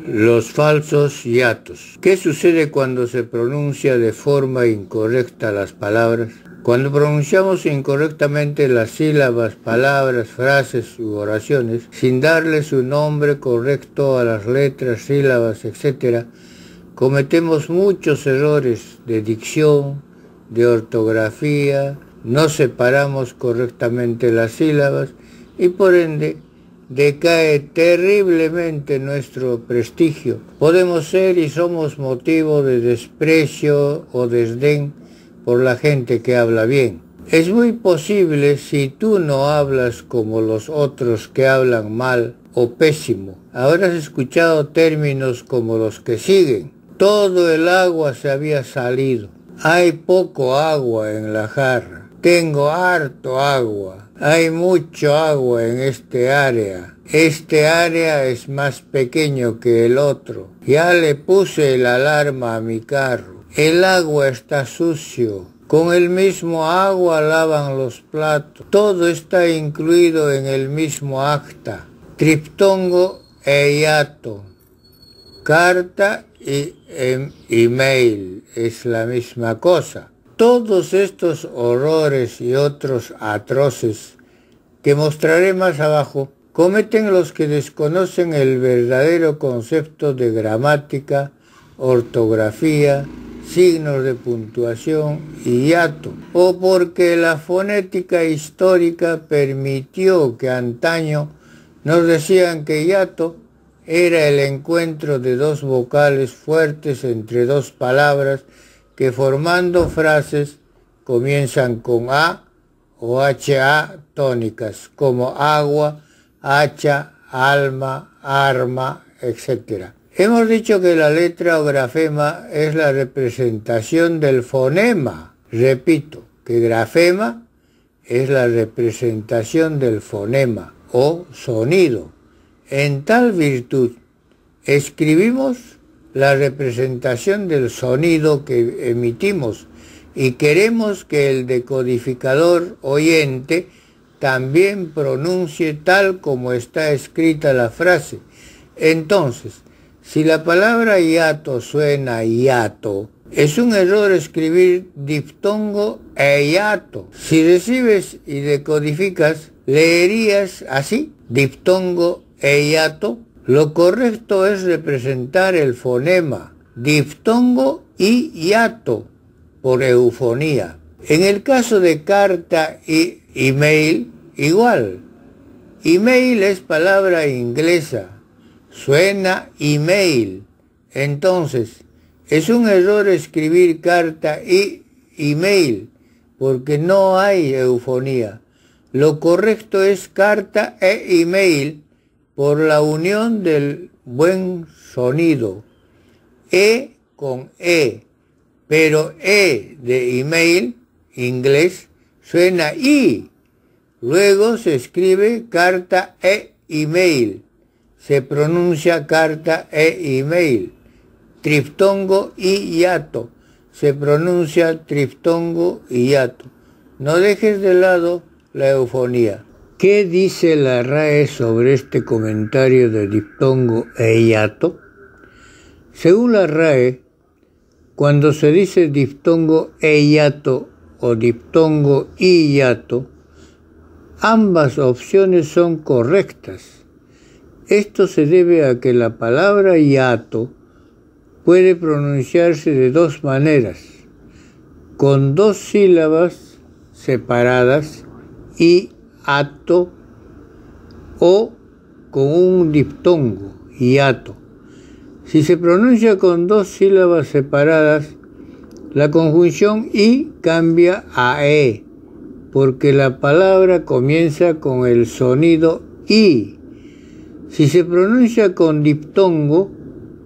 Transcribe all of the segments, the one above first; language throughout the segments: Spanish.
Los falsos hiatos. ¿Qué sucede cuando se pronuncia de forma incorrecta las palabras? Cuando pronunciamos incorrectamente las sílabas, palabras, frases u oraciones, sin darle su nombre correcto a las letras, sílabas, etc., cometemos muchos errores de dicción, de ortografía, no separamos correctamente las sílabas y por ende decae terriblemente nuestro prestigio. Podemos ser y somos motivo de desprecio o desdén por la gente que habla bien. Es muy posible si tú no hablas como los otros que hablan mal o pésimo. Habrás escuchado términos como los que siguen. Todo el agua se había salido. Hay poco agua en la jarra. Tengo harto agua. Hay mucho agua en este área. Este área es más pequeño que el otro. Ya le puse la alarma a mi carro. El agua está sucio. Con el mismo agua lavan los platos. Todo está incluido en el mismo acta. Triptongo e hiato. Carta y email es la misma cosa. Todos estos horrores y otros atroces que mostraré más abajo cometen los que desconocen el verdadero concepto de gramática, ortografía, signos de puntuación y hiato, o porque la fonética histórica permitió que antaño nos decían que hiato era el encuentro de dos vocales fuertes entre dos palabras que formando frases comienzan con A o HA tónicas, como agua, hacha, alma, arma, etc. Hemos dicho que la letra o grafema es la representación del fonema. Repito, que grafema es la representación del fonema o sonido. En tal virtud, escribimos la representación del sonido que emitimos y queremos que el decodificador oyente también pronuncie tal como está escrita la frase. Entonces, si la palabra hiato suena hiato, es un error escribir diftongo e hiato. Si recibes y decodificas, leerías así, diftongo e hiato. Lo correcto es representar el fonema diftongo y hiato por eufonía. En el caso de carta y email, igual. Email es palabra inglesa, suena email. Entonces, es un error escribir carta y email porque no hay eufonía. Lo correcto es carta e email por la unión del buen sonido, con pero de email, inglés, suena I, luego se escribe carta e email, se pronuncia carta e email, triftongo y hiato, se pronuncia triftongo y hiato. No dejes de lado la eufonía. ¿Qué dice la RAE sobre este comentario de diftongo e hiato? Según la RAE, cuando se dice diftongo e hiato o diftongo y hiato, ambas opciones son correctas. Esto se debe a que la palabra hiato puede pronunciarse de dos maneras, con dos sílabas separadas y ato o con un diftongo, hiato. Si se pronuncia con dos sílabas separadas, la conjunción i cambia a e, porque la palabra comienza con el sonido i. Si se pronuncia con diftongo,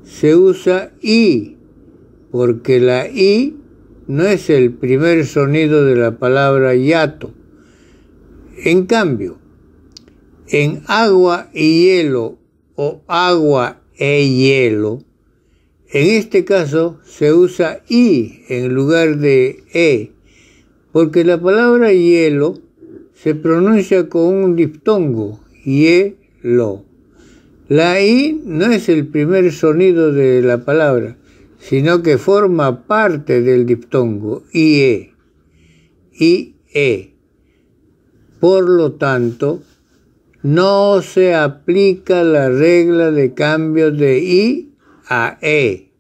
se usa i, porque la i no es el primer sonido de la palabra hiato. En cambio, en agua y hielo o agua e hielo, en este caso se usa i en lugar de e, porque la palabra hielo se pronuncia con un diftongo, hielo. La I no es el primer sonido de la palabra, sino que forma parte del diptongo, IE. Por lo tanto, no se aplica la regla de cambio de I a E.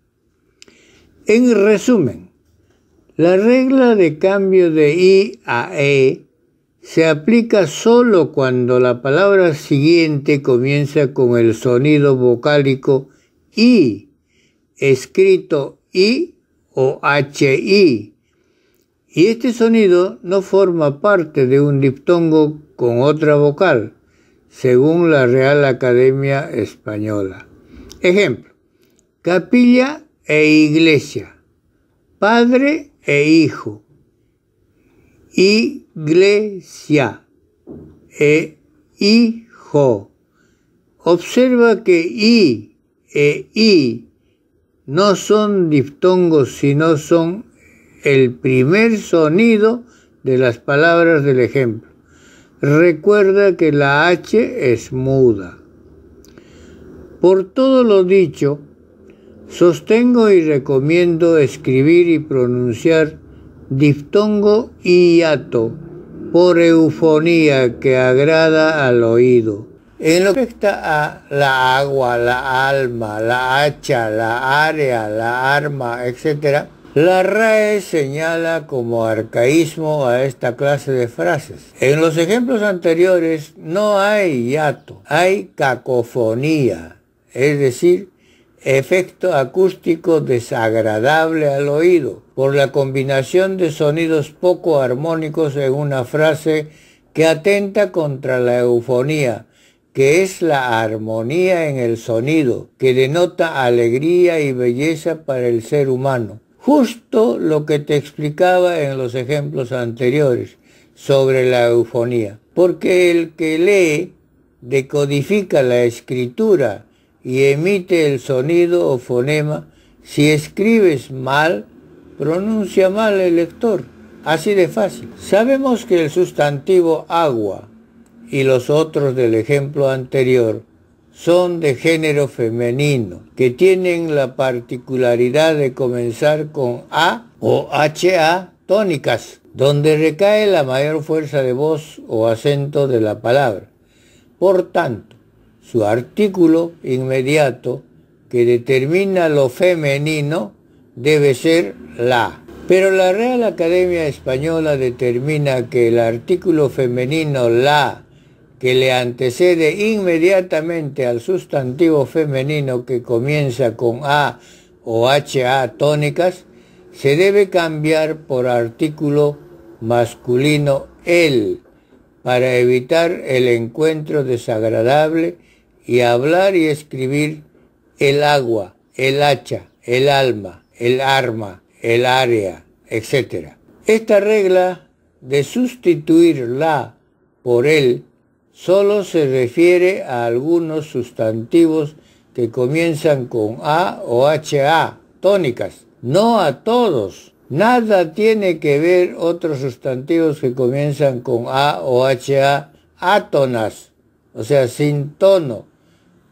En resumen, la regla de cambio de I a E se aplica solo cuando la palabra siguiente comienza con el sonido vocálico I, escrito I o HI, y este sonido no forma parte de un diptongo con otra vocal, según la Real Academia Española. Ejemplo: capilla e iglesia, padre e hijo, iglesia e hijo. Observa que I e I no son diptongos, sino son el primer sonido de las palabras del ejemplo. Recuerda que la H es muda. Por todo lo dicho, sostengo y recomiendo escribir y pronunciar diptongo y hiato por eufonía que agrada al oído. En lo que respecta a la agua, la alma, la hacha, la área, la arma, etc., la RAE señala como arcaísmo a esta clase de frases. En los ejemplos anteriores no hay hiato, hay cacofonía, es decir, efecto acústico desagradable al oído, por la combinación de sonidos poco armónicos en una frase que atenta contra la eufonía, que es la armonía en el sonido, que denota alegría y belleza para el ser humano. Justo lo que te explicaba en los ejemplos anteriores sobre la eufonía, porque el que lee decodifica la escritura y emite el sonido o fonema. Si escribes mal, pronuncia mal el lector. Así de fácil. Sabemos que el sustantivo agua y los otros del ejemplo anterior son de género femenino, que tienen la particularidad de comenzar con A o HA tónicas, donde recae la mayor fuerza de voz o acento de la palabra. Por tanto, su artículo inmediato, que determina lo femenino, debe ser la. Pero la Real Academia Española determina que el artículo femenino la, que le antecede inmediatamente al sustantivo femenino que comienza con A o HA tónicas, se debe cambiar por artículo masculino el, para evitar el encuentro desagradable y hablar y escribir el agua, el hacha, el alma, el arma, el área, etc. Esta regla de sustituir la por el solo se refiere a algunos sustantivos que comienzan con A o HA tónicas, no a todos. Nada tiene que ver otros sustantivos que comienzan con A o HA átonas, o sea, sin tono,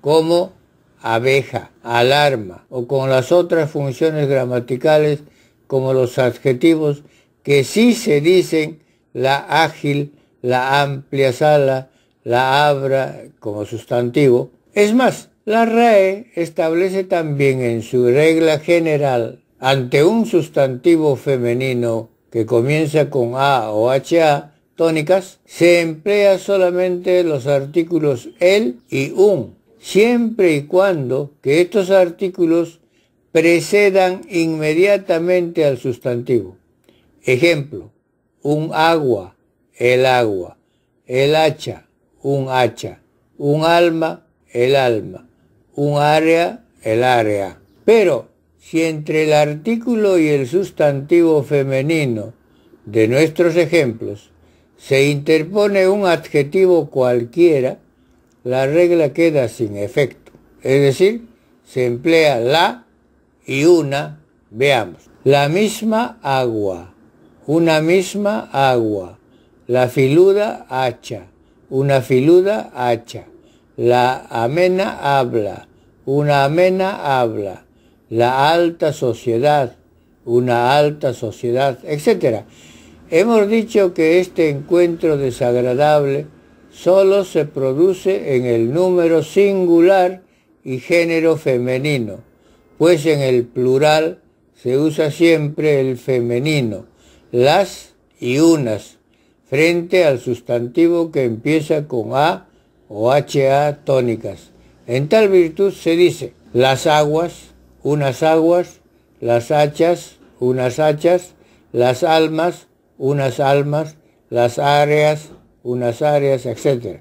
como abeja, alarma, o con las otras funciones gramaticales como los adjetivos que sí se dicen: la ágil, la amplia sala, la abra como sustantivo. Es más, la RAE establece también en su regla general, ante un sustantivo femenino que comienza con A o HA tónicas, se emplea solamente los artículos el y un, siempre y cuando que estos artículos precedan inmediatamente al sustantivo. Ejemplo: un agua, el hacha, un hacha, un alma, el alma, un área, el área. Pero si entre el artículo y el sustantivo femenino de nuestros ejemplos se interpone un adjetivo cualquiera, la regla queda sin efecto. Es decir, se emplea la y una. Veamos: la misma agua, una misma agua, la filuda hacha, una filuda hacha, la amena habla, una amena habla, la alta sociedad, una alta sociedad, etc. Hemos dicho que este encuentro desagradable solo se produce en el número singular y género femenino, pues en el plural se usa siempre el femenino, las y unas, frente al sustantivo que empieza con A o HA tónicas. En tal virtud se dice las aguas, las hachas, unas hachas, las almas, unas almas, las áreas, unas áreas, etc.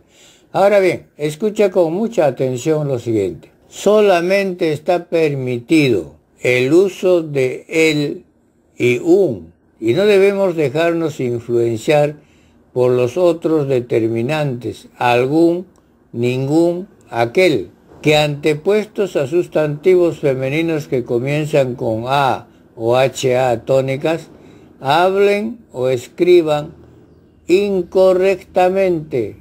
Ahora bien, escucha con mucha atención lo siguiente. Solamente está permitido el uso de el y un, y no debemos dejarnos influenciar por los otros determinantes, algún, ningún, aquel, que antepuestos a sustantivos femeninos que comienzan con A o HA tónicas, hablen o escriban incorrectamente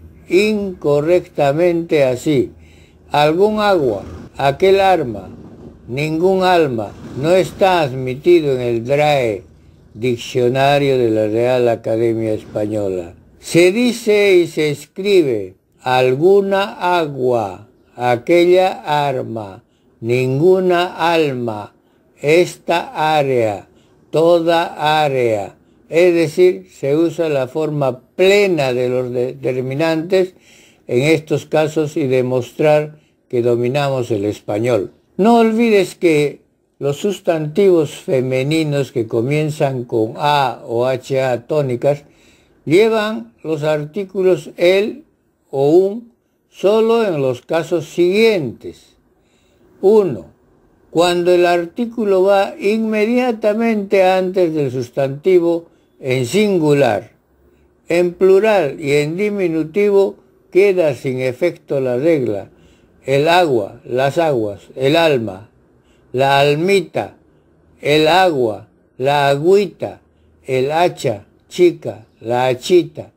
así. Algún agua, aquel arma, ningún alma, no está admitido en el DRAE, Diccionario de la Real Academia Española. Se dice y se escribe alguna agua, aquella arma, ninguna alma, esta área, toda área. Es decir, se usa la forma plena de los determinantes en estos casos y demostrar que dominamos el español. No olvides que los sustantivos femeninos que comienzan con A o HA tónicas llevan los artículos el o un solo en los casos siguientes. 1. Cuando el artículo va inmediatamente antes del sustantivo en singular. En plural y en diminutivo queda sin efecto la regla. El agua, las aguas, el alma, la almita, el agua, la agüita, el hacha, chica, la hachita,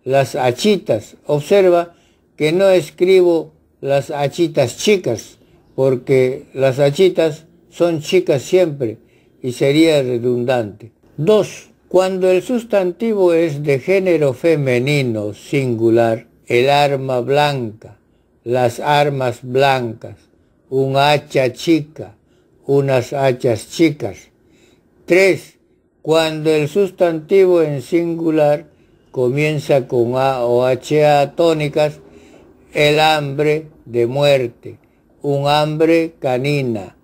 las hachitas. Observa que no escribo las hachitas chicas, porque las hachitas son chicas siempre y sería redundante. 2. Cuando el sustantivo es de género femenino singular, el arma blanca, las armas blancas, un hacha chica, unas hachas chicas. 3. Cuando el sustantivo en singular comienza con A o HA tónicas, el hambre de muerte, un hambre canina,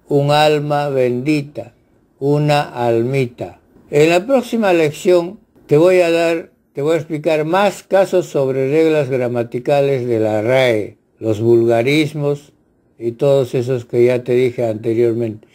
un alma bendita, una almita. En la próxima lección te voy a explicar más casos sobre reglas gramaticales de la RAE, los vulgarismos y todos esos que ya te dije anteriormente.